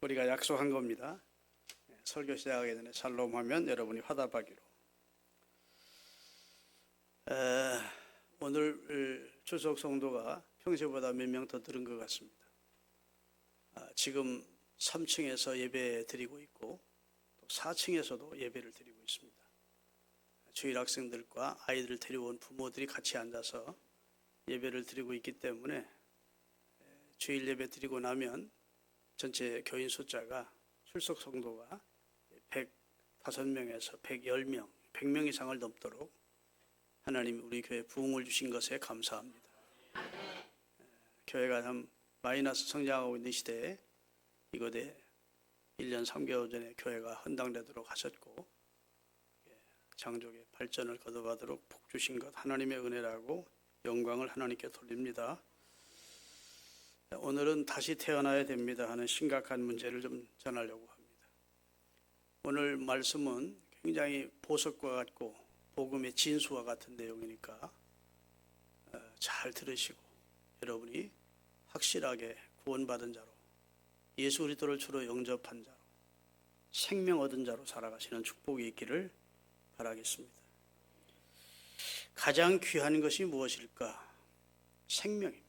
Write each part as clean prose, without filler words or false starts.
우리가 약속한 겁니다. 설교 시작하기 전에 샬롬하면 여러분이 화답하기로. 오늘 출석 성도가 평소보다 몇 명 더 들은 것 같습니다. 지금 3층에서 예배 드리고 있고 또 4층에서도 예배를 드리고 있습니다. 주일 학생들과 아이들을 데려온 부모들이 같이 앉아서 예배를 드리고 있기 때문에 주일 예배 드리고 나면 전체 교인 숫자가 출석 성도가 105명에서 110명, 100명 이상을 넘도록 하나님이 우리 교회에 부흥을 주신 것에 감사합니다. 교회가 참 마이너스 성장하고 있는 시대에 이곳에 1년 3개월 전에 교회가 헌당되도록 하셨고 장족의 발전을 거둬가도록 복 주신 것 하나님의 은혜라고 영광을 하나님께 돌립니다. 오늘은 다시 태어나야 됩니다 하는 심각한 문제를 좀 전하려고 합니다. 오늘 말씀은 굉장히 보석과 같고 복음의 진수와 같은 내용이니까 잘 들으시고 여러분이 확실하게 구원받은 자로 예수 그리스도를 주로 영접한 자로 생명 얻은 자로 살아가시는 축복이 있기를 바라겠습니다. 가장 귀한 것이 무엇일까? 생명입니다.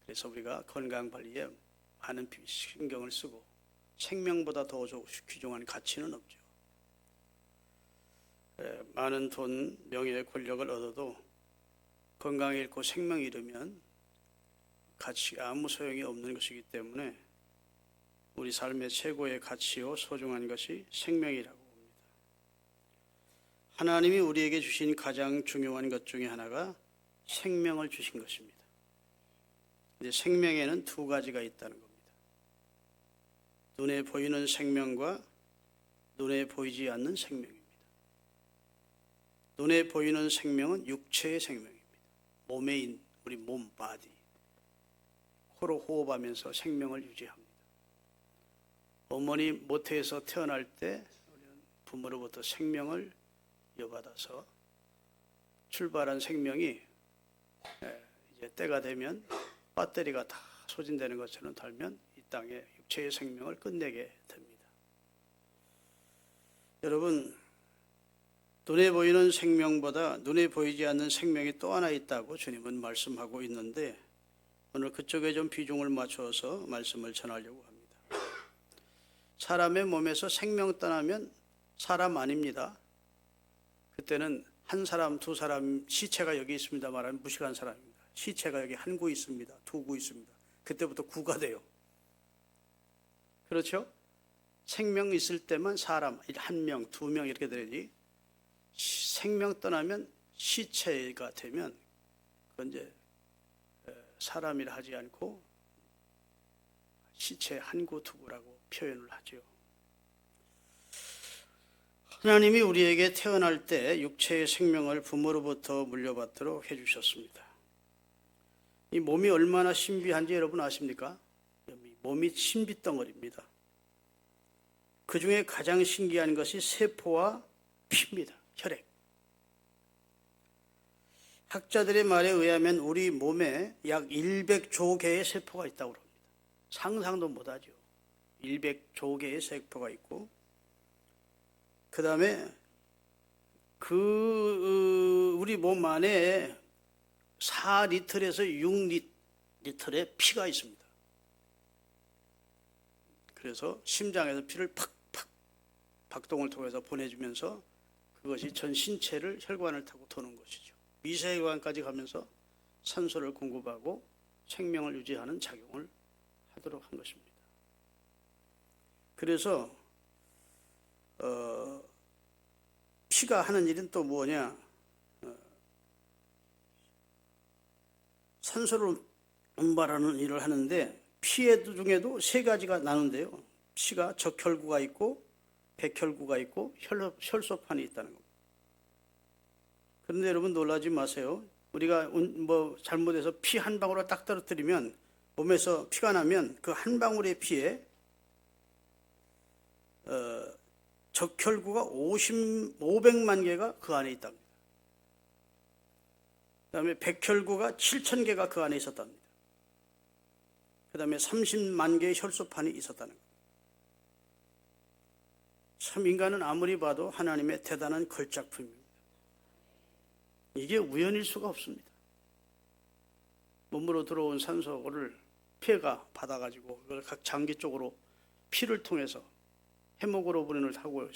그래서 우리가 건강관리에 많은 신경을 쓰고 생명보다 더 귀중한 가치는 없죠. 많은 돈, 명예, 권력을 얻어도 건강을 잃고 생명을 잃으면 가치가 아무 소용이 없는 것이기 때문에 우리 삶의 최고의 가치요 소중한 것이 생명이라고 봅니다. 하나님이 우리에게 주신 가장 중요한 것 중에 하나가 생명을 주신 것입니다. 근데 생명에는 두 가지가 있다는 겁니다. 눈에 보이는 생명과 눈에 보이지 않는 생명입니다. 눈에 보이는 생명은 육체의 생명입니다. 몸에 있는 우리 몸, 바디. 코로 호흡하면서 생명을 유지합니다. 어머니 모태에서 태어날 때 부모로부터 생명을 이어받아서 출발한 생명이 이제 때가 되면 배터리가 다 소진되는 것처럼 달면 이 땅에 육체의 생명을 끝내게 됩니다. 여러분, 눈에 보이는 생명보다 눈에 보이지 않는 생명이 또 하나 있다고 주님은 말씀하고 있는데 오늘 그쪽에 좀 비중을 맞춰서 말씀을 전하려고 합니다. 사람의 몸에서 생명 떠나면 사람 아닙니다. 그때는 한 사람, 두 사람 시체가 여기 있습니다 말하면 무식한 사람입니다. 시체가 여기 한 구 있습니다. 두 구 있습니다. 그때부터 구가 돼요. 그렇죠? 생명 있을 때만 사람, 한 명, 두 명 이렇게 되지 생명 떠나면 시체가 되면 그건 이제 사람이라 하지 않고 시체 한 구, 두 구라고 표현을 하죠. 하나님이 우리에게 태어날 때 육체의 생명을 부모로부터 물려받도록 해주셨습니다. 이 몸이 얼마나 신비한지 여러분 아십니까? 몸이 신비덩어리입니다. 그 중에 가장 신기한 것이 세포와 피입니다. 혈액. 학자들의 말에 의하면 우리 몸에 약 100조 개의 세포가 있다고 합니다. 상상도 못하죠. 100조 개의 세포가 있고 그 다음에 우리 몸 안에 4리터에서 6리터의 피가 있습니다. 그래서 심장에서 피를 팍팍 박동을 통해서 보내주면서 그것이 전 신체를 혈관을 타고 도는 것이죠. 미세혈관까지 가면서 산소를 공급하고 생명을 유지하는 작용을 하도록 한 것입니다. 그래서 피가 하는 일은 또 뭐냐? 산소를 운반하는 일을 하는데 피 중에도 세 가지가 나누는데요. 피가 적혈구가 있고 백혈구가 있고 혈소판이 있다는 겁니다. 그런데 여러분 놀라지 마세요. 우리가 잘못해서 피 한 방울을 딱 떨어뜨리면 몸에서 피가 나면 그 한 방울의 피에 적혈구가 500만 개가 그 안에 있답니다. 그 다음에 백혈구가 7,000개가 그 안에 있었답니다. 그 그 다음에 30만 개의 혈소판이 있었다는 겁니다. 참 인간은 아무리 봐도 하나님의 대단한 걸작품입니다. 이게 우연일 수가 없습니다. 몸으로 들어온 산소를 폐가 받아가지고 그걸 각 장기 쪽으로 피를 통해서 헤모글로빈을 하고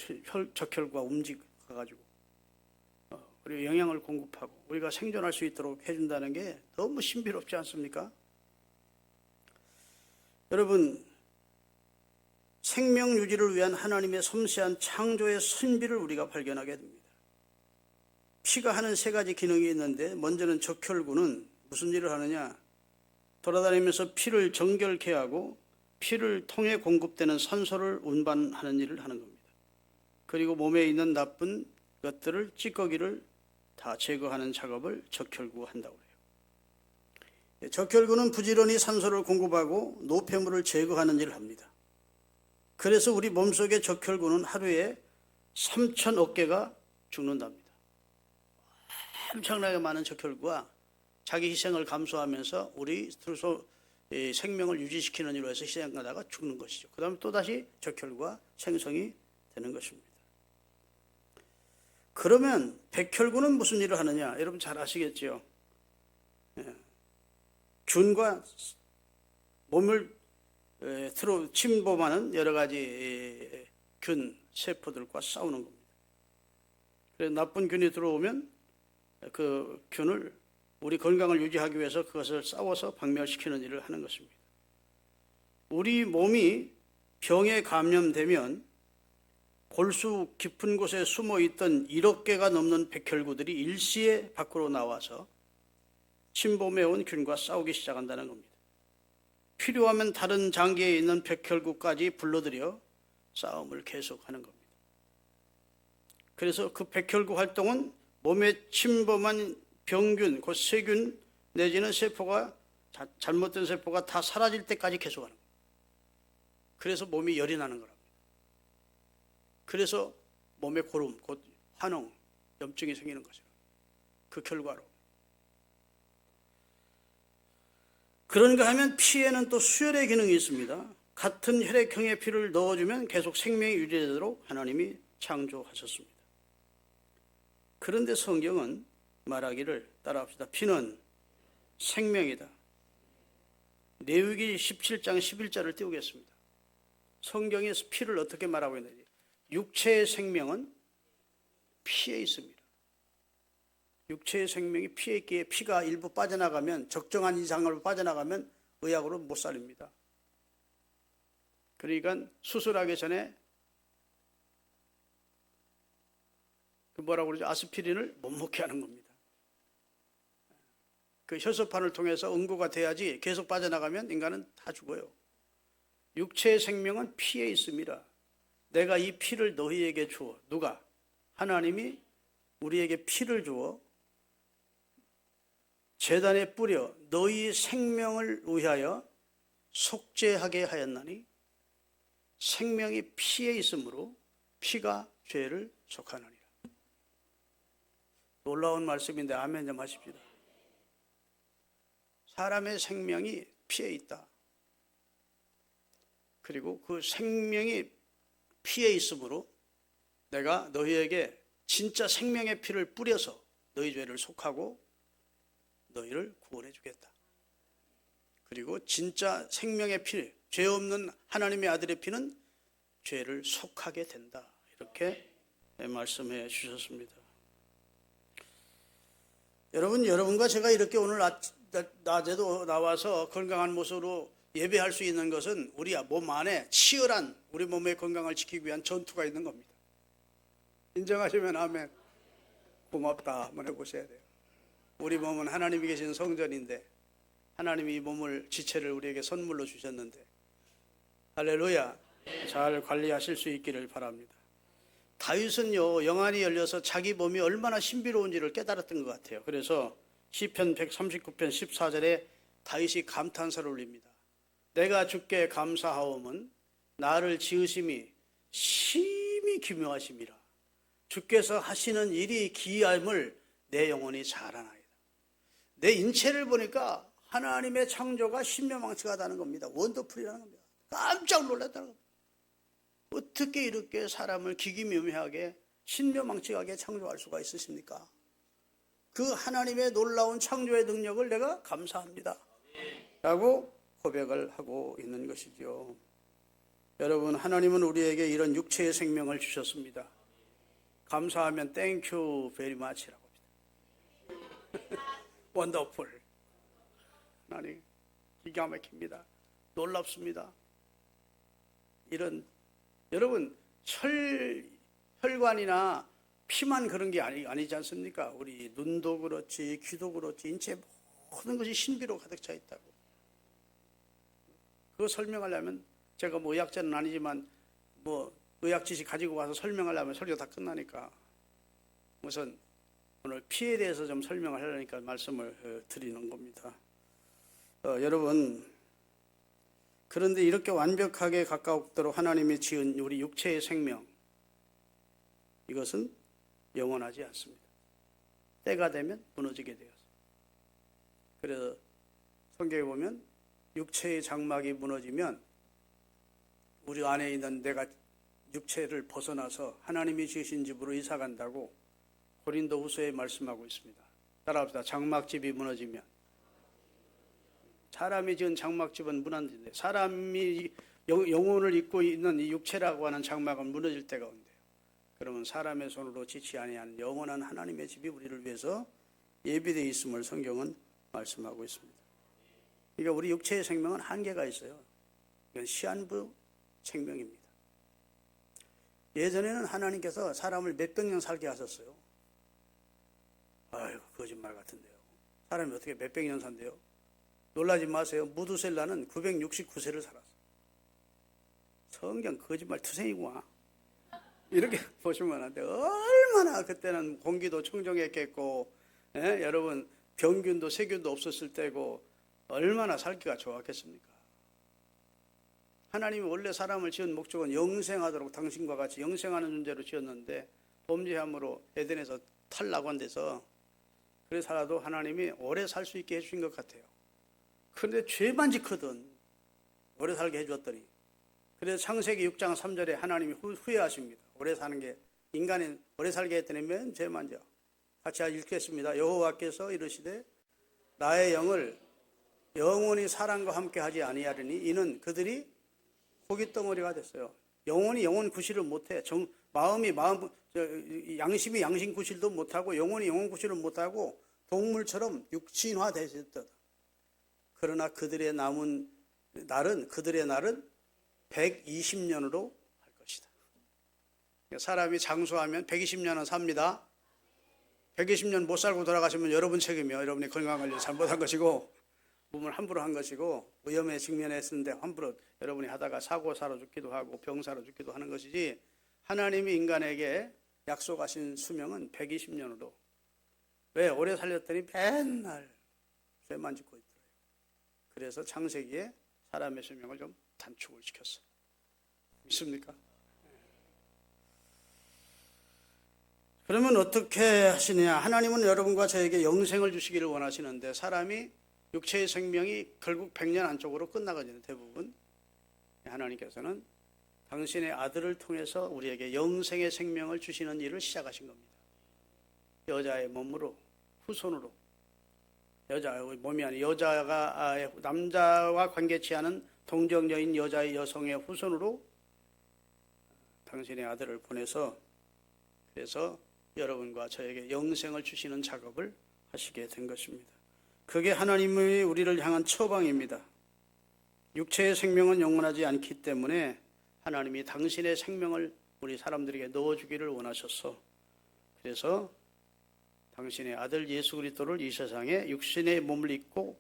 적혈과 움직여가지고 그리고 영양을 공급하고 우리가 생존할 수 있도록 해준다는 게 너무 신비롭지 않습니까? 여러분, 생명 유지를 위한 하나님의 섬세한 창조의 선비를 우리가 발견하게 됩니다. 피가 하는 세 가지 기능이 있는데 먼저는 적혈구는 무슨 일을 하느냐? 돌아다니면서 피를 정결케 하고 피를 통해 공급되는 산소를 운반하는 일을 하는 겁니다. 그리고 몸에 있는 나쁜 것들을 찌꺼기를 다 제거하는 작업을 적혈구가 한다고 해요. 적혈구는 부지런히 산소를 공급하고 노폐물을 제거하는 일을 합니다. 그래서 우리 몸속의 적혈구는 하루에 3,000억 개가 죽는답니다. 엄청나게 많은 적혈구가 자기 희생을 감수하면서 우리 스스로 생명을 유지시키는 일로 해서 희생하다가 죽는 것이죠. 그 다음에 또다시 적혈구가 생성이 되는 것입니다. 그러면 백혈구는 무슨 일을 하느냐? 여러분 잘 아시겠죠? 균과 몸을 침범하는 여러 가지 균, 세포들과 싸우는 겁니다. 그래서 나쁜 균이 들어오면 그 균을 우리 건강을 유지하기 위해서 그것을 싸워서 박멸시키는 일을 하는 것입니다. 우리 몸이 병에 감염되면 골수 깊은 곳에 숨어 있던 1억 개가 넘는 백혈구들이 일시에 밖으로 나와서 침범해온 균과 싸우기 시작한다는 겁니다. 필요하면 다른 장기에 있는 백혈구까지 불러들여 싸움을 계속하는 겁니다. 그래서 그 백혈구 활동은 몸에 침범한 병균, 곧 세균 내지는 세포가 잘못된 세포가 다 사라질 때까지 계속하는 겁니다. 그래서 몸이 열이 나는 거랍니다. 그래서 몸에 고름, 곧 환홍, 염증이 생기는 거죠. 그 결과로. 그런가 하면 피에는 또 수혈의 기능이 있습니다. 같은 혈액형의 피를 넣어주면 계속 생명이 유지되도록 하나님이 창조하셨습니다. 그런데 성경은 말하기를 따라합시다. 피는 생명이다. 레위기 17장 11절을 띄우겠습니다. 성경에서 피를 어떻게 말하고 있는지. 육체의 생명은 피에 있습니다. 육체의 생명이 피에 있기에 피가 일부 빠져나가면 적정한 이상으로 빠져나가면 의학으로 못 살립니다. 그러니까 수술하기 전에 그 뭐라고 그러죠? 아스피린을 못 먹게 하는 겁니다. 그 혈소판을 통해서 응고가 돼야지 계속 빠져나가면 인간은 다 죽어요. 육체의 생명은 피에 있습니다. 내가 이 피를 너희에게 주어. 누가? 하나님이 우리에게 피를 주어 제단에 뿌려 너희 생명을 위하여 속죄하게 하였나니 생명이 피에 있으므로 피가 죄를 속하느니라. 놀라운 말씀인데 아멘 좀 하십시다. 사람의 생명이 피에 있다. 그리고 그 생명이 피에 있으므로 내가 너희에게 진짜 생명의 피를 뿌려서 너희 죄를 속하고 너희를 구원해 주겠다. 그리고 진짜 생명의 피, 죄 없는 하나님의 아들의 피는 죄를 속하게 된다. 이렇게 말씀해 주셨습니다. 여러분과 제가 이렇게 오늘 낮에도 나와서 건강한 모습으로 예배할 수 있는 것은 우리 몸 안에 치열한 우리 몸의 건강을 지키기 위한 전투가 있는 겁니다. 인정하시면 아멘. 고맙다 한번 해보셔야 돼요. 우리 몸은 하나님이 계신 성전인데 하나님이 이 몸을 지체를 우리에게 선물로 주셨는데 할렐루야, 잘 관리하실 수 있기를 바랍니다. 다윗은요 영안이 열려서 자기 몸이 얼마나 신비로운지를 깨달았던 것 같아요. 그래서 시편 139편 14절에 다윗이 감탄사를 올립니다. 내가 주께 감사하오면 나를 지으심이 심히 기묘하심이라. 주께서 하시는 일이 기이함을 내 영혼이 잘 아나이다. 내 인체를 보니까 하나님의 창조가 신묘망측하다는 겁니다. 원더풀이라는 겁니다. 깜짝 놀랐다는 겁니다. 어떻게 이렇게 사람을 기기묘묘하게 신묘망측하게 창조할 수가 있으십니까? 그 하나님의 놀라운 창조의 능력을 내가 감사합니다 라고 고백을 하고 있는 것이죠. 여러분, 하나님은 우리에게 이런 육체의 생명을 주셨습니다. 감사하면 땡큐 베리 마치라고 합니다. 원더풀. 하나님 기가 막힙니다. 놀랍습니다. 이런 여러분 혈관이나 피만 그런 게 아니지 않습니까? 우리 눈도 그렇지 귀도 그렇지 인체 모든 것이 신비로 가득 차 있다고. 그거 설명하려면 제가 뭐 의학자는 아니지만 뭐 의학 지식 가지고 와서 설명하려면 설교가 다 끝나니까 우선 오늘 피에 대해서 좀 설명을 하려니까 말씀을 드리는 겁니다. 여러분, 그런데 이렇게 완벽하게 가까우도록 하나님이 지은 우리 육체의 생명, 이것은 영원하지 않습니다. 때가 되면 무너지게 되었어요. 그래서 성경에 보면 육체의 장막이 무너지면 우리 안에 있는 내가 육체를 벗어나서 하나님이 지으신 집으로 이사 간다고 고린도후서에 말씀하고 있습니다. 따라합시다. 장막집이 무너지면, 사람이 지은 장막집은 무너진데 사람이 영혼을 입고 있는 이 육체라고 하는 장막은 무너질 때가 온대요. 그러면 사람의 손으로 지치 아니하는 영원한 하나님의 집이 우리를 위해서 예비되어 있음을 성경은 말씀하고 있습니다. 그러니까 우리 육체의 생명은 한계가 있어요. 이건 시한부 생명입니다. 예전에는 하나님께서 사람을 몇백 년 살게 하셨어요. 아유, 거짓말 같은데요. 사람이 어떻게 몇백 년 산대요? 놀라지 마세요. 무두셀라는 969세를 살았어요. 성경 거짓말 투생이구나. 이렇게 보시면 안 돼요. 얼마나 그때는 공기도 청정했겠고, 여러분 병균도 세균도 없었을 때고 얼마나 살기가 좋았겠습니까? 하나님이 원래 사람을 지은 목적은 영생하도록 당신과 같이 영생하는 존재로 지었는데 범죄함으로 에덴에서 탈락한 데서 그래 살아도 하나님이 오래 살 수 있게 해주신 것 같아요. 그런데 죄만 짓거든 오래 살게 해주었더니, 그래서 창세기 6장 3절에 하나님이 후회하십니다. 오래 사는 게, 인간이 오래 살게 했더니 맨 죄만 져. 같이 읽겠습니다. 여호와께서 이르시되 나의 영을 영원히 사람과 함께 하지 아니하리니 이는 그들이 고깃덩어리가 됐어요. 영혼이 영혼 구실을 못해. 마음이 마음, 양심이 양심 구실도 못하고 영혼이 영혼 구실을 못하고 동물처럼 육신화 되셨다. 그러나 그들의 남은 날은 120년으로 할 것이다. 사람이 장수하면 120년은 삽니다. 120년 못 살고 돌아가시면 여러분 책임이요. 여러분이 건강관리 잘못한 것이고 몸을 함부로 한 것이고 위험에 직면했는데 함부로 여러분이 하다가 사고사로 죽기도 하고 병사로 죽기도 하는 것이지, 하나님이 인간에게 약속하신 수명은 120년으로. 왜? 오래 살렸더니 맨날 죄만 짓고 있더래요. 그래서 창세기에 사람의 수명을 좀 단축을 시켰어. 믿습니까? 그러면 어떻게 하시느냐? 하나님은 여러분과 저에게 영생을 주시기를 원하시는데 사람이 육체의 생명이 결국 100년 안쪽으로 끝나거든요. 대부분. 하나님께서는 당신의 아들을 통해서 우리에게 영생의 생명을 주시는 일을 시작하신 겁니다. 여자의 몸으로, 후손으로. 여자의 몸이 아닌 여자가 남자와 관계치 않은 동정녀인 여자의 여성의 후손으로 당신의 아들을 보내서, 그래서 여러분과 저에게 영생을 주시는 작업을 하시게 된 것입니다. 그게 하나님의 우리를 향한 처방입니다. 육체의 생명은 영원하지 않기 때문에 하나님이 당신의 생명을 우리 사람들에게 넣어주기를 원하셔서, 그래서 당신의 아들 예수 그리스도를 이 세상에 육신의 몸을 입고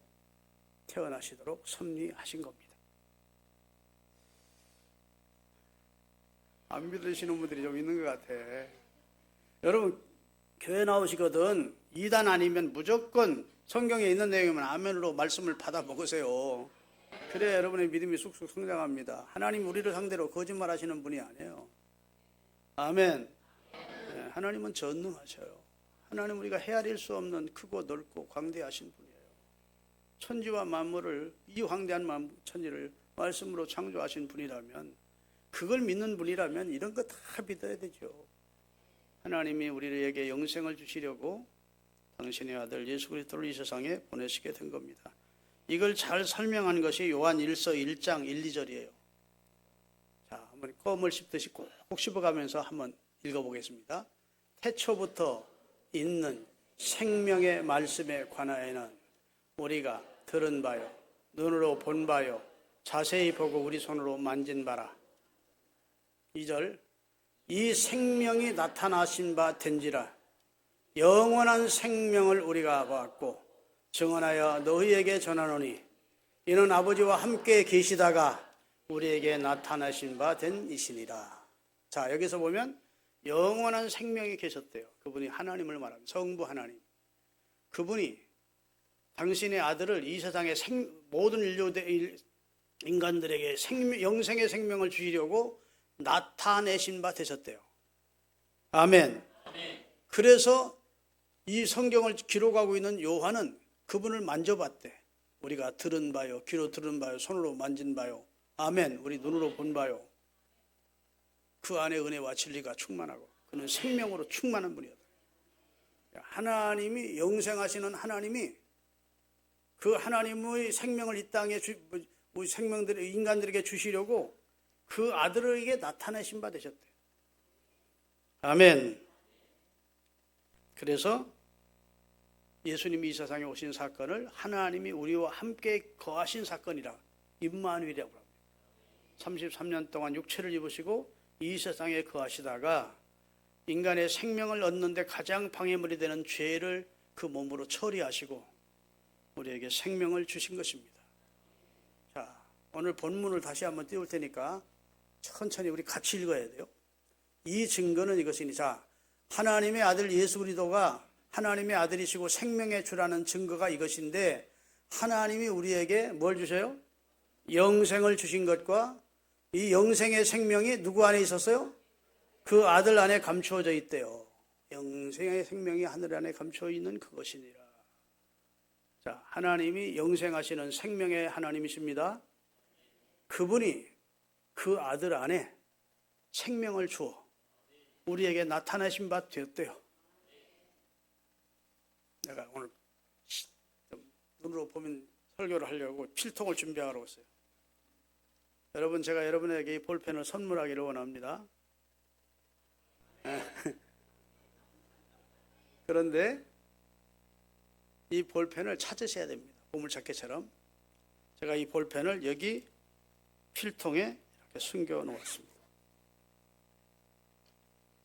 태어나시도록 섭리하신 겁니다. 안 믿으시는 분들이 좀 있는 것 같아. 여러분 교회 나오시거든 이단 아니면 무조건 성경에 있는 내용이면 아멘으로 말씀을 받아 먹으세요. 그래야 여러분의 믿음이 쑥쑥 성장합니다. 하나님 우리를 상대로 거짓말하시는 분이 아니에요. 아멘. 네, 하나님은 전능하셔요. 하나님 우리가 헤아릴 수 없는 크고 넓고 광대하신 분이에요. 천지와 만물을, 이 황대한 천지를 말씀으로 창조하신 분이라면, 그걸 믿는 분이라면 이런 거 다 믿어야 되죠. 하나님이 우리에게 영생을 주시려고 당신의 아들 예수 그리스도를 이 세상에 보내시게 된 겁니다. 이걸 잘 설명한 것이 요한 1서 1장 1, 2절이에요. 자, 한번 껌을 씹듯이 꼭 씹어가면서 한번 읽어보겠습니다. 태초부터 있는 생명의 말씀에 관하여는 우리가 들은 바요, 눈으로 본 바요, 자세히 보고 우리 손으로 만진 바라. 2절, 이 생명이 나타나신 바 된지라. 영원한 생명을 우리가 보았고 증언하여 너희에게 전하노니 이는 아버지와 함께 계시다가 우리에게 나타나신 바 된 이시니라. 자, 여기서 보면 영원한 생명이 계셨대요. 그분이 하나님을 말합니다. 성부 하나님. 그분이 당신의 아들을 이 세상의 모든 인간들에게 영생의 생명을 주시려고 나타내신 바 되셨대요. 아멘. 그래서 이 성경을 기록하고 있는 요한은 그분을 만져봤대. 우리가 들은 바요, 귀로 들은 바요, 손으로 만진 바요. 아멘. 우리 눈으로 본 바요. 그 안에 은혜와 진리가 충만하고 그는 생명으로 충만한 분이었다. 하나님이 영생하시는 하나님이 그 하나님의 생명을 이 땅에 인간들에게 주시려고 그 아들에게 나타내신 바 되셨대. 아멘. 그래서 예수님이 이 세상에 오신 사건을 하나님이 우리와 함께 거하신 사건이라 임마누엘이라고 합니다. 33년 동안 육체를 입으시고 이 세상에 거하시다가 인간의 생명을 얻는데 가장 방해물이 되는 죄를 그 몸으로 처리하시고 우리에게 생명을 주신 것입니다. 자, 오늘 본문을 다시 한번 띄울 테니까 천천히 우리 같이 읽어야 돼요. 이 증거는 이것이니, 자, 하나님의 아들 예수 그리스도가 하나님의 아들이시고 생명의 주라는 증거가 이것인데, 하나님이 우리에게 뭘 주셔요? 영생을 주신 것과 이 영생의 생명이 누구 안에 있었어요? 그 아들 안에 감추어져 있대요. 영생의 생명이 하늘 안에 감추어 있는 그것이니라. 자, 하나님이 영생하시는 생명의 하나님이십니다. 그분이 그 아들 안에 생명을 주어 우리에게 나타나신 바 되었대요. 내가 오늘 눈으로 보면 설교를 하려고 필통을 준비하러 왔어요. 여러분, 제가 여러분에게 이 볼펜을 선물하기를 원합니다. 그런데 이 볼펜을 찾으셔야 됩니다. 보물찾기처럼. 제가 이 볼펜을 여기 필통에 이렇게 숨겨 놓았습니다.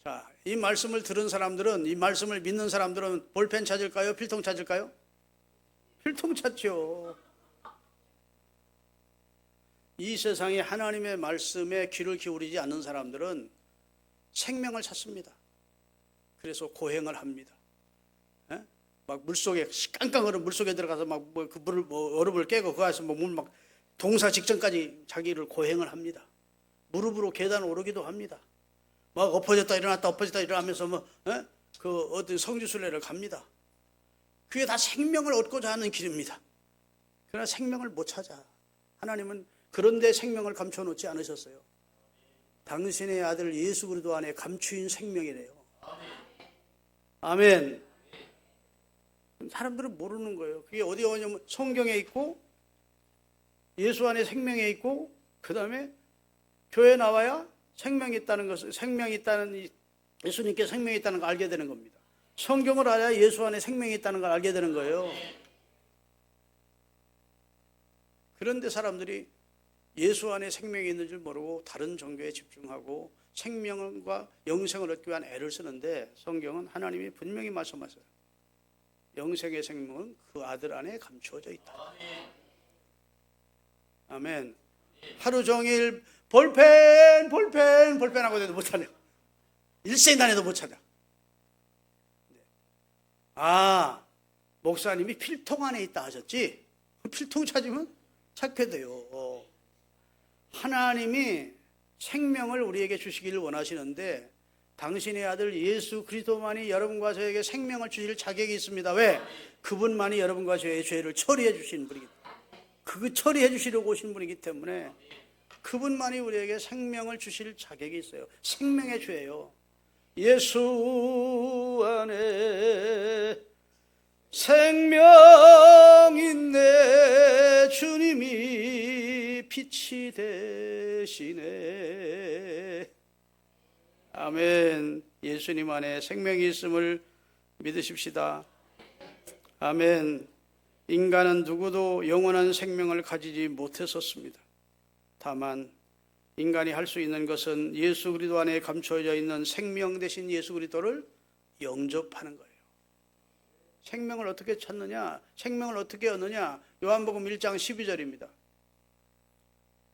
자, 이 말씀을 들은 사람들은, 이 말씀을 믿는 사람들은 볼펜 찾을까요? 필통 찾을까요? 필통 찾죠. 이 세상에 하나님의 말씀에 귀를 기울이지 않는 사람들은 생명을 찾습니다. 그래서 고행을 합니다. 막 물속에, 깡깡 얼음 물속에 들어가서 막 그 물을 얼음을 깨고 그 안에서 물 막 동사 직전까지 자기를 고행을 합니다. 무릎으로 계단 오르기도 합니다. 막 엎어졌다 일어났다 엎어졌다 일어나면서 그 어떤 성지순례를 갑니다. 그게 다 생명을 얻고자 하는 길입니다. 그러나 생명을 못 찾아. 하나님은 그런데 생명을 감춰놓지 않으셨어요. 당신의 아들 예수 그리스도 안에 감추인 생명이래요. 아멘. 사람들은 모르는 거예요. 그게 어디에 오냐면 성경에 있고 예수 안에 생명에 있고 그 다음에 교회 나와야 생명이 있다는 것을, 생명이 있다는, 예수님께 생명이 있다는 걸 알게 되는 겁니다. 성경을 알아야 예수 안에 생명이 있다는 걸 알게 되는 거예요. 그런데 사람들이 예수 안에 생명이 있는 줄 모르고 다른 종교에 집중하고 생명과 영생을 얻기 위한 애를 쓰는데, 성경은 하나님이 분명히 말씀하세요. 영생의 생명은 그 아들 안에 감추어져 있다. 아멘. 하루 종일 볼펜 하고 해도 못 찾아. 일생단에도 못 찾아. 아, 목사님이 필통 안에 있다 하셨지? 필통 찾으면 찾게 돼요. 하나님이 생명을 우리에게 주시기를 원하시는데 당신의 아들 예수 그리스도만이 여러분과 저에게 생명을 주실 자격이 있습니다. 왜? 그분만이 여러분과 저의 죄를 처리해 주신 분이기 때문에, 그 처리해 주시려고 오신 분이기 때문에 그분만이 우리에게 생명을 주실 자격이 있어요. 생명의 죄예요. 예수 안에 생명 있네, 주님이 빛이 되시네. 아멘. 예수님 안에 생명이 있음을 믿으십시다. 아멘. 인간은 누구도 영원한 생명을 가지지 못했었습니다. 다만 인간이 할 수 있는 것은 예수 그리스도 안에 감춰져 있는 생명 대신 예수 그리스도를 영접하는 거예요. 생명을 어떻게 찾느냐? 생명을 어떻게 얻느냐? 요한복음 1장 12절입니다.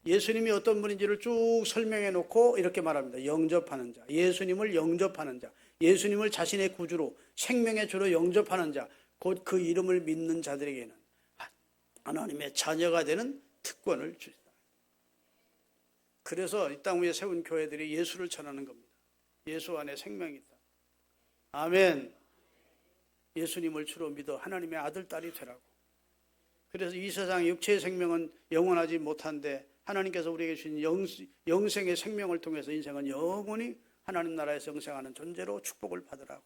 예수님이 어떤 분인지를 쭉 설명해 놓고 이렇게 말합니다. 영접하는 자, 예수님을 영접하는 자, 예수님을 자신의 구주로, 생명의 주로 영접하는 자, 곧 그 이름을 믿는 자들에게는 하나님의 자녀가 되는 특권을 주시다. 그래서 이 땅 위에 세운 교회들이 예수를 전하는 겁니다. 예수 안에 생명이 있다. 아멘. 예수님을 주로 믿어 하나님의 아들, 딸이 되라고. 그래서 이 세상 육체의 생명은 영원하지 못한데 하나님께서 우리에게 주신 영생의 생명을 통해서 인생은 영원히 하나님 나라에서 영생하는 존재로 축복을 받으라고.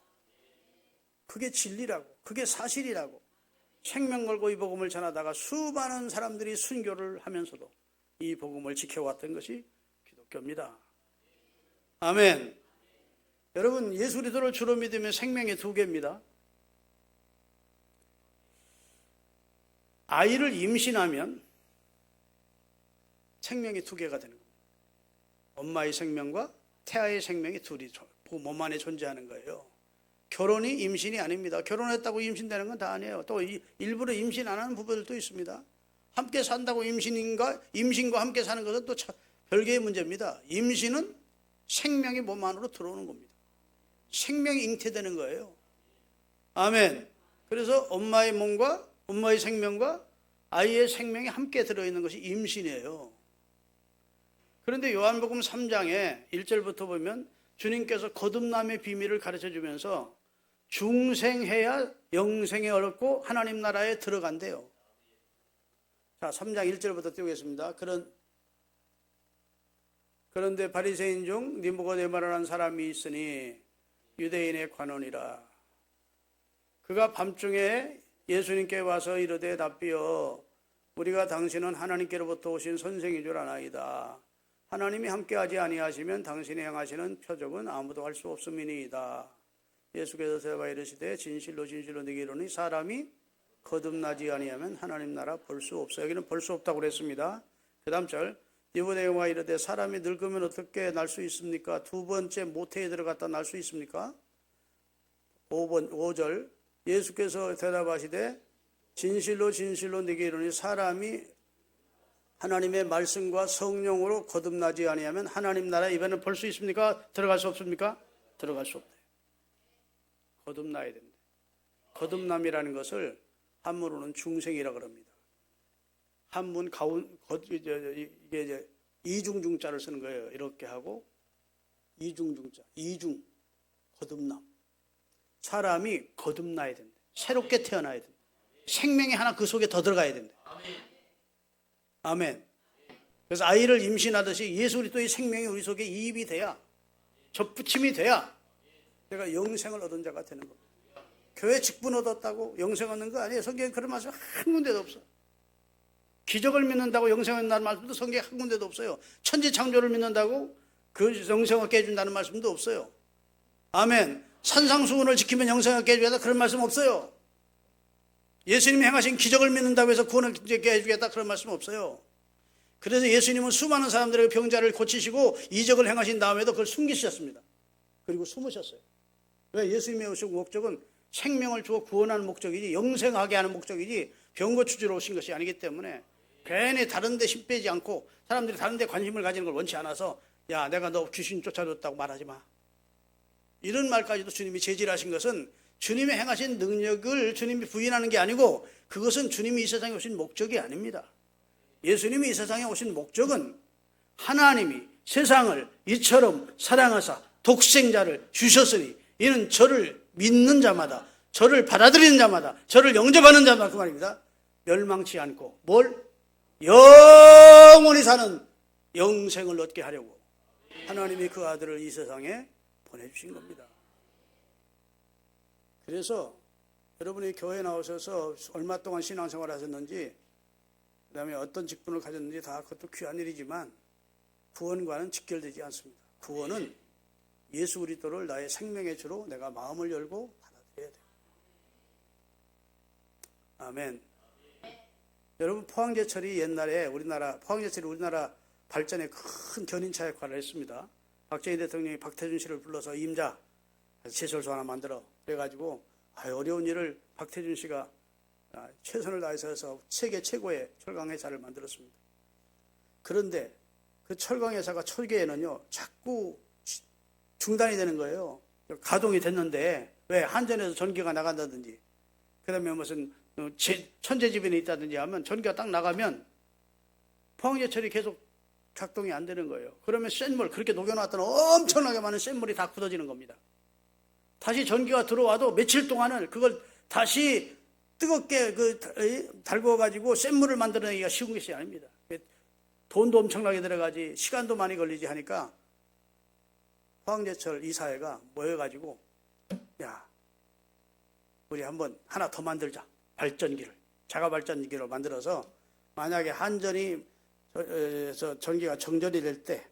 그게 진리라고, 그게 사실이라고. 생명 걸고 이 복음을 전하다가 수많은 사람들이 순교를 하면서도 이 복음을 지켜왔던 것이 기독교입니다. 아멘. 여러분, 예수 그리스도를 주로 믿으면 생명의 두 개입니다. 아이를 임신하면 생명이 두 개가 되는 겁니다. 엄마의 생명과 태아의 생명이 둘이 몸 안에 존재하는 거예요. 결혼이 임신이 아닙니다. 결혼했다고 임신되는 건 다 아니에요. 또 일부러 임신 안 하는 부부들도 있습니다. 함께 산다고 임신과 함께 사는 것은 또 별개의 문제입니다. 임신은 생명이 몸 안으로 들어오는 겁니다. 생명이 잉태되는 거예요. 아멘. 그래서 엄마의 몸과 엄마의 생명과 아이의 생명이 함께 들어있는 것이 임신이에요. 그런데 요한복음 3장에 1절부터 보면 주님께서 거듭남의 비밀을 가르쳐주면서 중생해야 영생에 얻고 하나님 나라에 들어간대요. 자, 3장 1절부터 띄우겠습니다. 그런데 바리새인 중 니고데모라는 한 사람이 있으니 유대인의 관원이라. 그가 밤중에 예수님께 와서 이르되 납비여, 우리가 당신은 하나님께로부터 오신 선생인 줄 아나이다. 하나님이 함께하지 아니하시면 당신이 행하시는 표적은 아무도 할 수 없음이니이다. 예수께서 대답하여 이르시되 진실로 진실로 네게 이르노니 사람이 거듭나지 아니하면 하나님 나라 볼 수 없어요. 여기는 볼 수 없다고 그랬습니다. 그 다음 절, 니고데모가 이르되 사람이 늙으면 어떻게 날 수 있습니까? 두 번째 모태에 들어갔다 날 수 있습니까? 5절, 예수께서 대답하시되 진실로 진실로 네게 이르노니 사람이 하나님의 말씀과 성령으로 거듭나지 아니하면 하나님 나라 입에는 볼 수 있습니까? 들어갈 수 없습니까? 들어갈 수 없대요. 거듭나야 됩니다. 거듭남이라는 것을 한문으로는 중생이라고 합니다. 한문 이게 이제 이중중자를 쓰는 거예요. 이렇게 하고 이중중자, 이중 거듭남. 사람이 거듭나야 된다. 새롭게 태어나야 된다. 생명이 하나 그 속에 더 들어가야 된다. 아멘. 그래서 아이를 임신하듯이 예수 그리스도의 생명이 우리 속에 이입이 돼야, 접붙임이 돼야 내가 영생을 얻은 자가 되는 겁니다. 교회 직분 얻었다고 영생 얻는 거 아니에요. 성경에 그런 말씀 한 군데도 없어. 기적을 믿는다고 영생 얻는다는 말씀도 성경에 한 군데도 없어요. 천지창조를 믿는다고 그 영생 얻게 해준다는 말씀도 없어요. 아멘. 산상수훈을 지키면 영생 얻게 해주겠다 그런 말씀 없어요. 예수님이 행하신 기적을 믿는다고 해서 구원을 해주겠다 그런 말씀 없어요. 그래서 예수님은 수많은 사람들에게 병자를 고치시고 이적을 행하신 다음에도 그걸 숨기셨습니다. 그리고 숨으셨어요. 왜? 예수님이 오신 목적은 생명을 주어 구원하는 목적이지 영생하게 하는 목적이지 병 고치주러 오신 것이 아니기 때문에 괜히 다른 데 힘 빼지 않고 사람들이 다른 데 관심을 가지는 걸 원치 않아서 야, 내가 너 귀신 쫓아줬다고 말하지 마. 이런 말까지도 주님이 제지하신 것은 주님이 행하신 능력을 주님이 부인하는 게 아니고 그것은 주님이 이 세상에 오신 목적이 아닙니다. 예수님이 이 세상에 오신 목적은 하나님이 세상을 이처럼 사랑하사 독생자를 주셨으니 이는 저를 믿는 자마다, 저를 받아들이는 자마다, 저를 영접하는 자마다 그 말입니다. 멸망치 않고 뭘? 영원히 사는 영생을 얻게 하려고 하나님이 그 아들을 이 세상에 보내주신 겁니다. 그래서 여러분이 교회에 나오셔서 얼마 동안 신앙생활 하셨는지, 그 다음에 어떤 직분을 가졌는지 다 그것도 귀한 일이지만 구원과는 직결되지 않습니다. 구원은 예수 그리스도를 나의 생명의 주로 내가 마음을 열고 받아들여야 돼요. 아멘. 여러분, 포항제철이 옛날에 우리나라 발전에 큰 견인차 역할을 했습니다. 박정희 대통령이 박태준 씨를 불러서 임자 제설소 하나 만들어 그래가지고 어려운 일을 박태준 씨가 최선을 다해서 해서 세계 최고의 철강회사를 만들었습니다. 그런데 그 철강회사가 초기에는요 자꾸 중단이 되는 거예요. 가동이 됐는데 왜? 한전에서 전기가 나간다든지, 그 다음에 무슨 천재지변이 있다든지 하면 전기가 딱 나가면 포항제철이 계속 작동이 안 되는 거예요. 그러면 쇳물, 그렇게 녹여놨던 엄청나게 많은 쇳물이 다 굳어지는 겁니다. 다시 전기가 들어와도 며칠 동안은 그걸 다시 뜨겁게 달궈가지고 쇳물을 만들어내기가 쉬운 것이 아닙니다. 돈도 엄청나게 들어가지 시간도 많이 걸리지 하니까 포항제철 이사회가 모여가지고 야, 우리 한번 하나 더 만들자. 발전기를, 자가발전기를 만들어서 만약에 한전이 전기가 정전이 될 때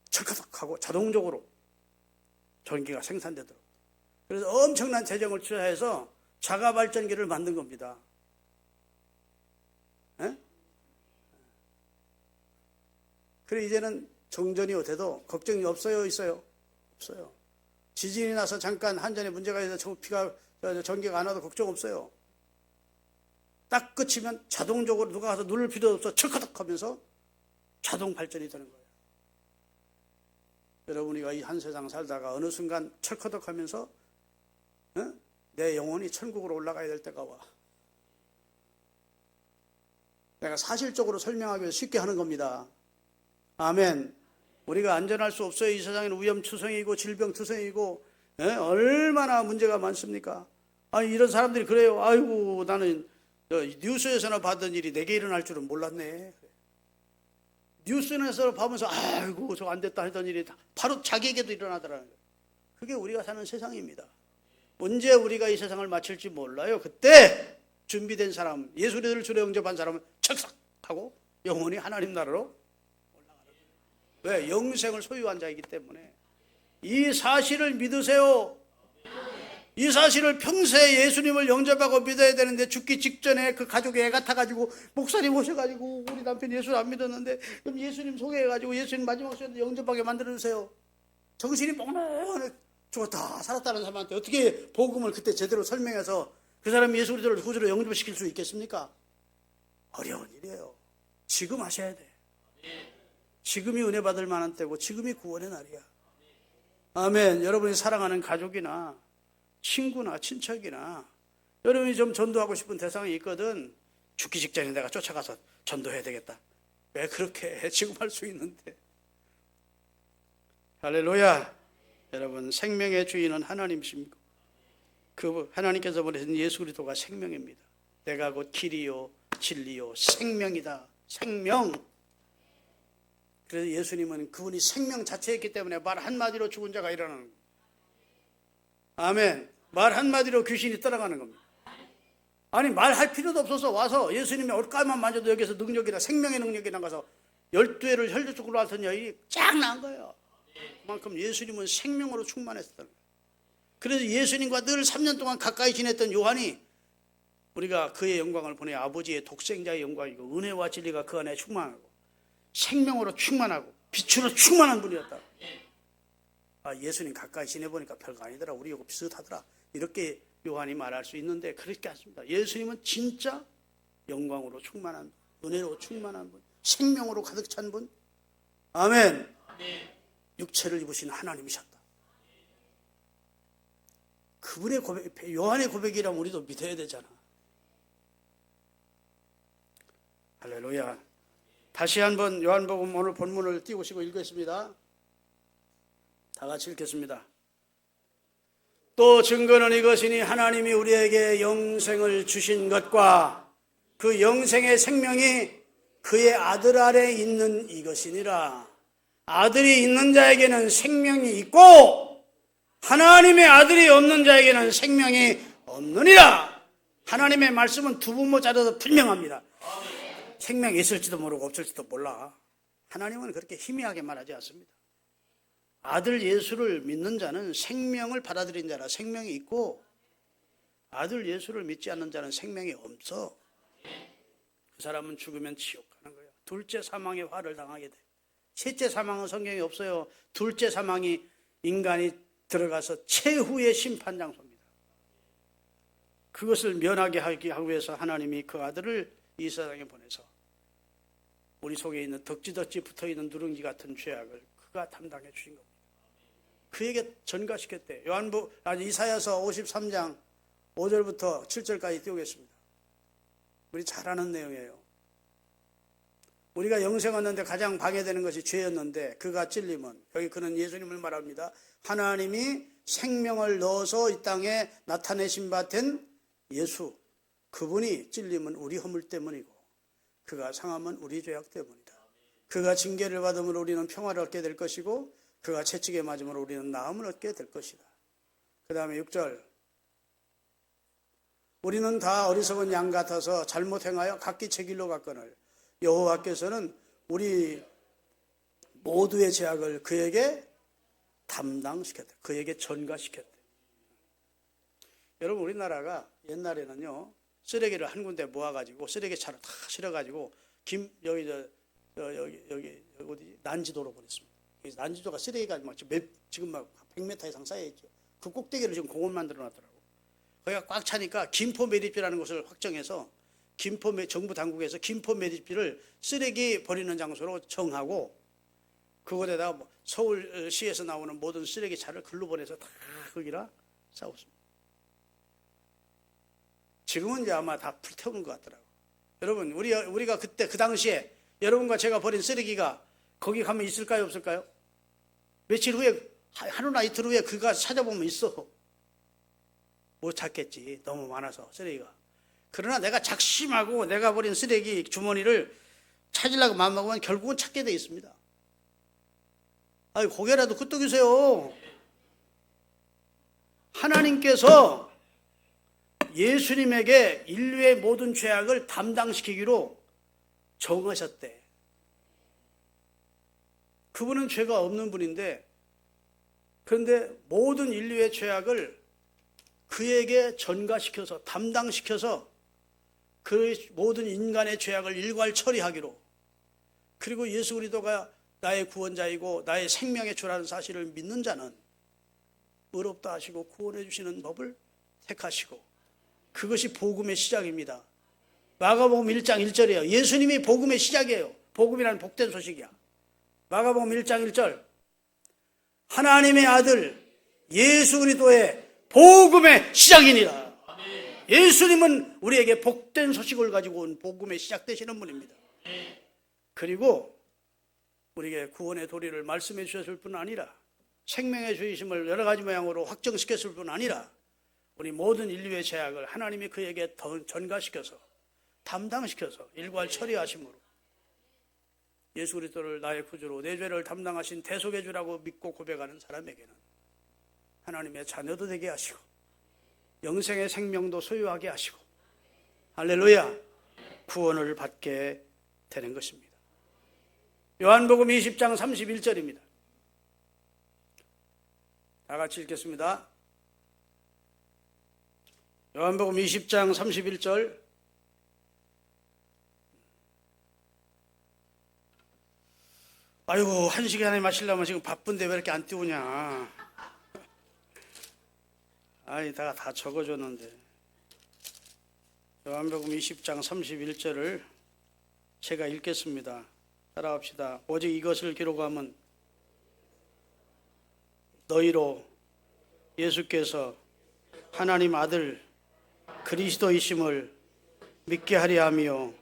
철커덕 하고 자동적으로 전기가 생산되도록, 그래서 엄청난 재정을 투자해서 자가발전기를 만든 겁니다. 에? 그래 이제는 정전이 돼도 걱정이 없어요, 있어요? 없어요. 지진이 나서 잠깐 한전에 문제가 있어서 전기가 안 와도 걱정 없어요. 딱 끝이면 자동적으로 누가 가서 누를 필요도 없어 철커덕 하면서 자동 발전이 되는 거예요. 여러분이가 이 한 세상 살다가 어느 순간 철커덕 하면서 내 영혼이 천국으로 올라가야 될 때가 와. 내가 사실적으로 설명하기 위해서 쉽게 하는 겁니다. 아멘. 우리가 안전할 수 없어요. 이 세상에는 위험투성이고 질병투성이고 얼마나 문제가 많습니까? 아니 이런 사람들이 그래요. 아이고 나는 뉴스에서나 봤던 일이 내게 일어날 줄은 몰랐네. 뉴스에서 보면서 아이고 저거 안 됐다 하던 일이 바로 자기에게도 일어나더라는 거예요. 그게 우리가 사는 세상입니다. 언제 우리가 이 세상을 마칠지 몰라요. 그때 준비된 사람, 예수를 주로 영접한 사람은 척삭 하고 영원히 하나님 나라로 올라가는 거예요. 왜? 영생을 소유한 자이기 때문에. 이 사실을 믿으세요. 이 사실을 평소에 예수님을 영접하고 믿어야 되는데, 죽기 직전에 그 가족이 애가 타가지고 목사님 오셔가지고 우리 남편 예수를 안 믿었는데 그럼 예수님 소개해가지고 예수님 마지막 시간에 영접하게 만들어주세요. 정신이 멍하니 죽었다 살았다는 사람한테 어떻게 복음을 그때 제대로 설명해서 그 사람이 예수 그리스도를 구주로 영접시킬 수 있겠습니까? 어려운 일이에요. 지금 하셔야 돼. 지금이 은혜 받을 만한 때고 지금이 구원의 날이야. 아멘. 여러분이 사랑하는 가족이나 친구나 친척이나 여러분이 좀 전도하고 싶은 대상이 있거든. 죽기 직전에 내가 쫓아가서 전도해야 되겠다. 왜 그렇게 해? 지금 할 수 있는데. 할렐루야. 여러분, 생명의 주인은 하나님이십니다. 그 하나님께서 보내신 예수 그리스도가 생명입니다. 내가 곧 길이요 진리요 생명이다. 생명. 그래서 예수님은 그분이 생명 자체였기 때문에 말 한마디로 죽은 자가 일어나는 겁니다. 아멘. 말 한마디로 귀신이 떠나가는 겁니다. 아니 말할 필요도 없어서 와서 예수님이 얼까만 만져도 여기서 능력이나 생명의 능력이 나가서 12회를 혈류적으로 앓던 여인이 쫙 나은 거예요. 그만큼 예수님은 생명으로 충만했었다는 거예요. 그래서 예수님과 늘 3년 동안 가까이 지냈던 요한이 우리가 그의 영광을 보내 아버지의 독생자의 영광이고 은혜와 진리가 그 안에 충만하고 생명으로 충만하고 빛으로 충만한 분이었다. 예수님 가까이 지내보니까 별거 아니더라. 우리하고 비슷하더라. 이렇게 요한이 말할 수 있는데 그렇게 않습니다. 예수님은 진짜 영광으로 충만한 분, 은혜로 충만한 분, 생명으로 가득 찬 분. 아멘. 육체를 입으신 하나님이셨다. 그분의 고백, 요한의 고백이라면 우리도 믿어야 되잖아. 할렐루야. 다시 한번 요한복음 오늘 본문을 띄우시고 읽겠습니다. 다 같이 읽겠습니다. 또 증거는 이것이니 하나님이 우리에게 영생을 주신 것과 그 영생의 생명이 그의 아들 안에 있는 이것이니라. 아들이 있는 자에게는 생명이 있고 하나님의 아들이 없는 자에게는 생명이 없느니라. 하나님의 말씀은 두 분 모자라도 분명합니다. 생명이 있을지도 모르고 없을지도 몰라. 하나님은 그렇게 희미하게 말하지 않습니다. 아들 예수를 믿는 자는 생명을 받아들인 자라 생명이 있고, 아들 예수를 믿지 않는 자는 생명이 없어. 그 사람은 죽으면 지옥 가는 거야. 둘째 사망의 화를 당하게 돼. 셋째 사망은 성경에 없어요. 둘째 사망이 인간이 들어가서 최후의 심판 장소입니다. 그것을 면하게 하기 위해서 하나님이 그 아들을 이 세상에 보내서 우리 속에 있는 덕지덕지 붙어있는 누룽지 같은 죄악을 그가 담당해 주신 겁니다. 그에게 전가시켰대. 이사야서 53장 5절부터 7절까지 띄우겠습니다. 우리 잘 아는 내용이에요. 우리가 영생 얻는데 가장 방해되는 것이 죄였는데 그가 찔림은, 여기 그는 예수님을 말합니다. 하나님이 생명을 넣어서 이 땅에 나타내신 바 된 예수, 그분이 찔림은 우리 허물 때문이고 그가 상함은 우리 죄악 때문이다. 그가 징계를 받음으로 우리는 평화를 얻게 될 것이고 그가 채찍에 맞음으로 우리는 나음을 얻게 될 것이다. 그 다음에 6절, 우리는 다 어리석은 양 같아서 잘못 행하여 각기 제 길로 갔거늘 여호와께서는 우리 모두의 죄악을 그에게 담당시켰다. 그에게 전가시켰다. 여러분, 우리나라가 옛날에는요, 쓰레기를 한 군데 모아가지고 쓰레기차로 다 실어가지고 여기 어디 난지도로 보냈습니다. 난지도가 쓰레기가 지금 막 100m 이상 쌓여 있죠. 그 꼭대기를 지금 공원 만들어 놨더라고. 거기가 꽉 차니까 김포 매립지라는 곳을 확정해서 정부 당국에서 김포 매립지를 쓰레기 버리는 장소로 정하고 그곳에다가 서울시에서 나오는 모든 쓰레기차를 글로 보내서 다 거기라 싸웠습니다. 지금은 이제 아마 다 불태우는 것 같더라고요. 여러분, 우리가 그때 그 당시에 여러분과 제가 버린 쓰레기가 거기 가면 있을까요, 없을까요? 며칠 후에, 하루나 이틀 후에 그가 찾아보면 있어. 못 찾겠지. 너무 많아서 쓰레기가. 그러나 내가 작심하고 내가 버린 쓰레기 주머니를 찾으려고 마음먹으면 결국은 찾게 돼 있습니다. 아니, 고개라도 끄덕이세요. 하나님께서 예수님에게 인류의 모든 죄악을 담당시키기로 정하셨대. 그분은 죄가 없는 분인데, 그런데 모든 인류의 죄악을 그에게 전가시켜서 담당시켜서 그 모든 인간의 죄악을 일괄 처리하기로, 그리고 예수 그리스도가 나의 구원자이고 나의 생명의 주라는 사실을 믿는 자는 의롭다 하시고 구원해 주시는 법을 택하시고, 그것이 복음의 시작입니다. 마가복음 1장 1절이에요. 예수님이 복음의 시작이에요. 복음이라는 복된 소식이야. 마가복음 1장 1절, 하나님의 아들 예수 그리스도의 복음의 시작이니라. 예수님은 우리에게 복된 소식을 가지고 온 복음의 시작되시는 분입니다. 그리고 우리에게 구원의 도리를 말씀해 주셨을 뿐 아니라 생명의 주이심을 여러 가지 모양으로 확정시켰을 뿐 아니라 우리 모든 인류의 죄악을 하나님이 그에게 전가시켜서 담당시켜서 일괄 처리하심으로 예수 그리스도를 나의 구주로 내 죄를 담당하신 대속의 주라고 믿고 고백하는 사람에게는 하나님의 자녀도 되게 하시고 영생의 생명도 소유하게 하시고, 할렐루야, 구원을 받게 되는 것입니다. 요한복음 20장 31절입니다. 다 같이 읽겠습니다. 요한복음 20장 31절. 아이고, 한 시간에 마시려면 지금 바쁜데 왜 이렇게 안 띄우냐. 아이, 다 적어줬는데. 요한복음 20장 31절을 제가 읽겠습니다. 따라합시다. 오직 이것을 기록하면 너희로 예수께서 하나님 아들 그리스도이심을 믿게 하려 하며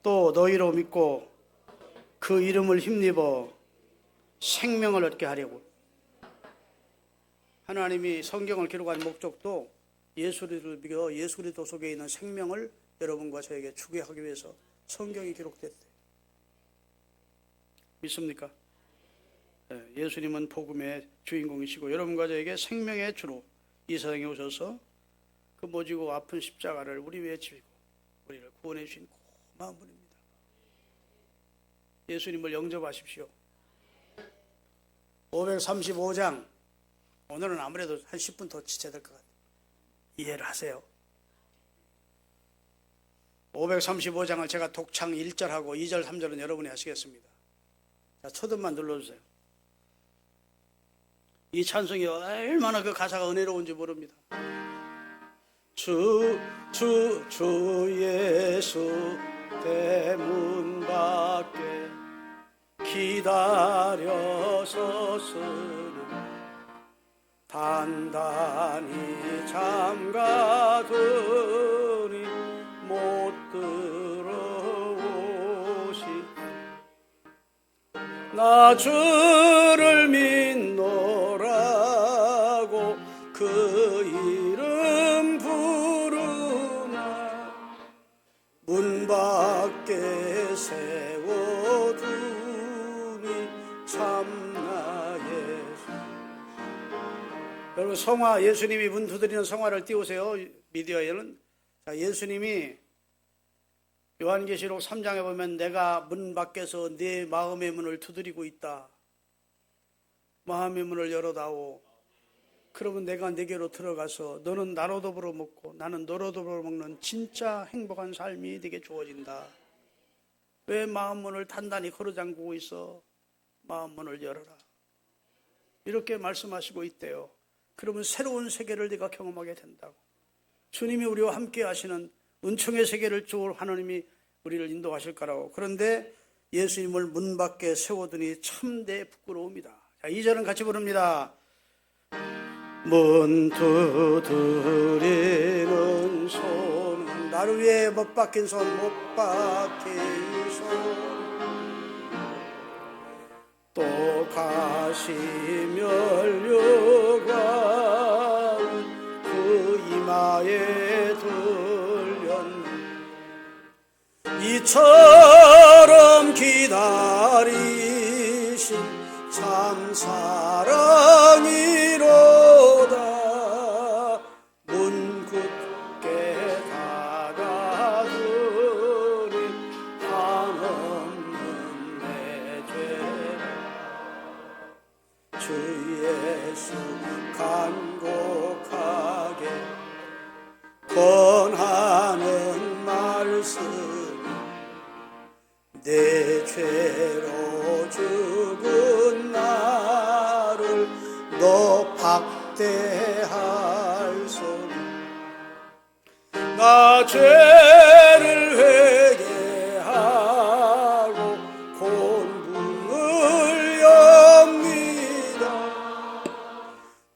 또 너희로 믿고 그 이름을 힘입어 생명을 얻게 하려고. 하나님이 성경을 기록한 목적도 예수를 믿어 예수 그리스도 속에 있는 생명을 여러분과 저에게 주게 하기 위해서 성경이 기록됐대요. 믿습니까? 예수님은 복음의 주인공이시고 여러분과 저에게 생명의 주로 이 세상에 오셔서 그 모지고 아픈 십자가를 우리 위해 지고 우리를 구원해 주신 고마운 분입니다. 예수님을 영접하십시오. 535장 오늘은 아무래도 한 10분 더 지체될 것 같아요. 이해를 하세요. 535장을 제가 독창 1절하고 2절 3절은 여러분이 하시겠습니다. 자, 초등만 눌러주세요. 이 찬송이 얼마나 그 가사가 은혜로운지 모릅니다. 주 예수 대문 밖에 기다려 섰으니 단단히 잠가두니 못 들어오시 나 주를 믿노라고 그 이름 부르나 문 밖에 세워두니 참나 예수. 여러분 성화 예수님이 문 두드리는 성화를 띄우세요. 미디어에는. 자, 예수님이 요한계시록 3장에 보면 내가 문 밖에서 네 마음의 문을 두드리고 있다. 마음의 문을 열어다오. 그러면 내가 네게로 들어가서 너는 나로 더불어 먹고 나는 너로 더불어 먹는 진짜 행복한 삶이 네게 주어진다. 왜 마음 문을 단단히 걸어잠그고 있어? 마음 문을 열어라. 이렇게 말씀하시고 있대요. 그러면 새로운 세계를 네가 경험하게 된다고. 주님이 우리와 함께 하시는 은총의 세계를 주 하나님이 우리를 인도하실 거라고. 그런데 예수님을 문 밖에 세워두니 참대 부끄러움이다. 자, 2절은 같이 부릅니다. 문 두드리는 손 나를 위해 못 박힌 손 못 박힌 손 또 가시며 열려간 그 이마에 들렸네 이처럼 기다리신 참 사랑이로다 문 굳게 닫아두니 한없는 내 죄 주 예수 간곡하게 권하는 말씀 내 죄로 죽은 나를 너 박대할 손 나 죄를 회개하고 본분을 엽니다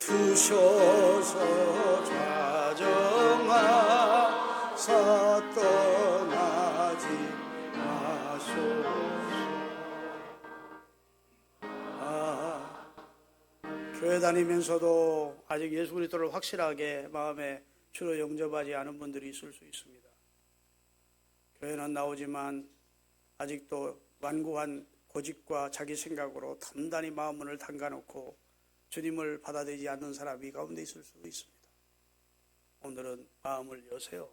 두셔서 좌정하사 떠나지 교회 다니면서도 아직 예수 그리스도를 확실하게 마음에 주로 영접하지 않은 분들이 있을 수 있습니다. 교회는 나오지만 아직도 완고한 고집과 자기 생각으로 단단히 마음문을 잠가놓고 주님을 받아들이지 않는 사람이 가운데 있을 수 있습니다. 오늘은 마음을 여세요.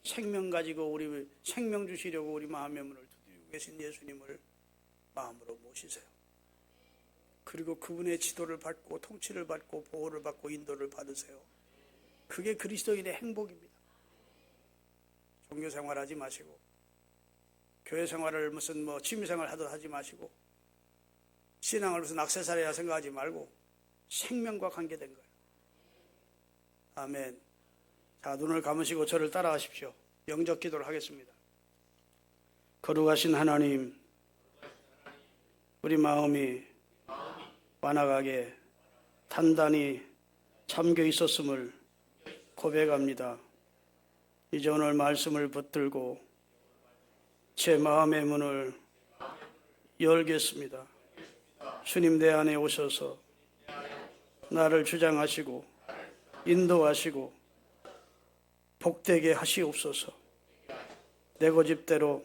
생명 가지고 우리 생명 주시려고 우리 마음의 문을 두드리고 계신 예수님을 마음으로 모시세요. 그리고 그분의 지도를 받고 통치를 받고 보호를 받고 인도를 받으세요. 그게 그리스도인의 행복입니다. 종교 생활하지 마시고 교회 생활을 무슨 취미생활 하듯 하지 마시고 신앙을 무슨 액세서리라 생각하지 말고 생명과 관계된 거예요. 아멘. 자, 눈을 감으시고 저를 따라하십시오. 영접 기도를 하겠습니다. 거룩하신 하나님, 우리 마음이 완악하게 단단히 잠겨 있었음을 고백합니다. 이제 오늘 말씀을 붙들고 제 마음의 문을 열겠습니다. 주님 내 안에 오셔서 나를 주장하시고 인도하시고 복되게 하시옵소서. 내 고집대로,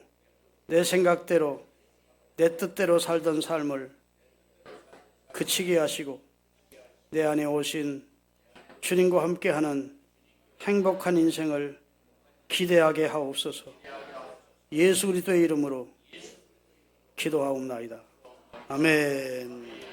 내 생각대로, 내 뜻대로 살던 삶을 그치게 하시고 내 안에 오신 주님과 함께하는 행복한 인생을 기대하게 하옵소서. 예수 그리스도의 이름으로 기도하옵나이다. 아멘.